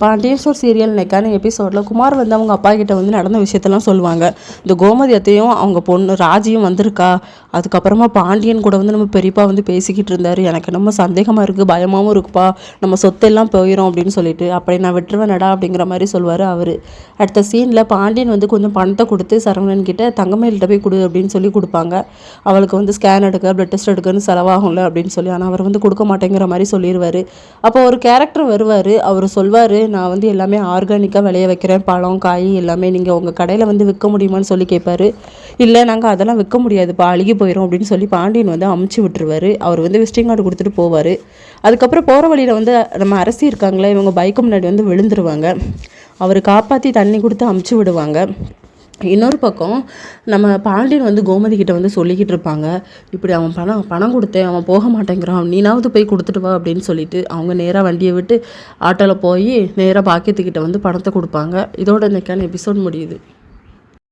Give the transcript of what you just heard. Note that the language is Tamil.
பாண்டியன் ஸ்டோர் சீரியல் நெக்கான எபிசோடில் குமார் வந்து அவங்க அப்பா கிட்ட வந்து நடந்த விஷயத்தெல்லாம் சொல்லுவாங்க. இந்த கோமதி அத்தையும் அவங்க பொண்ணு ராஜியும் வந்திருக்கா. அதுக்கப்புறமா பாண்டியன் கூட வந்து நம்ம பெரியப்பா வந்து பேசிக்கிட்டு இருந்தாரு. எனக்கு நம்ம சந்தேகமாக இருக்குது, பயமாகவும் இருக்குப்பா, நம்ம சொத்தெல்லாம் போயிடும் அப்படின்னு சொல்லிட்டு, அப்படி நான் விட்டுருவேனடா அப்படிங்கிற மாதிரி சொல்லுவார் அவர். அடுத்த சீனில் பாண்டியன் வந்து கொஞ்சம் பணத்தை கொடுத்து சரவணன் கிட்ட தங்கமயில்கிட்ட போய் கொடு அப்படின்னு சொல்லி கொடுப்பாங்க. அவளுக்கு வந்து ஸ்கேன் எடுக்க பிளட் டெஸ்ட் எடுக்கன்னு செலவாகும்ல அப்படின்னு சொல்லி. ஆனால் அவர் வந்து கொடுக்க மாட்டேங்கிற மாதிரி சொல்லிடுவார். அப்போ ஒரு கேரக்டர் வருவார். அவர் சொல்வார், நான் வந்து எல்லாமே ஆர்கானிக்காக விளைய வைக்கிறேன், பழம் காய் எல்லாமே நீங்கள் உங்கள் கடையில் வந்து விற்க முடியுமான்னு சொல்லி கேட்பாரு. இல்லை நாங்கள் அதெல்லாம் விற்க முடியாதுப்பா, அழுகி போயிடும் அப்படின்னு சொல்லி பாண்டியன் வந்து அமுச்சு விட்டுருவார். அவர் வந்து விசிட்டிங் கார்டு கொடுத்துட்டு போவார். அதுக்கப்புறம் போகிற வழியில் வந்து நம்ம அரசி இருக்காங்களே, இவங்க பைக்கு முன்னாடி வந்து விழுந்துருவாங்க. அவர் காப்பாற்றி தண்ணி கொடுத்து அமுச்சு விடுவாங்க. இன்னொரு பக்கம் நம்ம பாண்டியன் வந்து கோமதி கிட்ட வந்து சொல்லிக்கிட்டு இருப்பாங்க, இப்படி அவன் பணம் கொடுத்தேன், அவன் போக மாட்டேங்கிறான், நீனாவது போய் கொடுத்துட்டு வா அப்படின்னு சொல்லிட்டு அவங்க நேராக வண்டியை விட்டு ஆட்டோவில் போய் நேராக பாக்கியத்துக்கிட்ட வந்து பணத்தை கொடுப்பாங்க. இதோட இன்னைக்கான எபிசோட் முடியுது.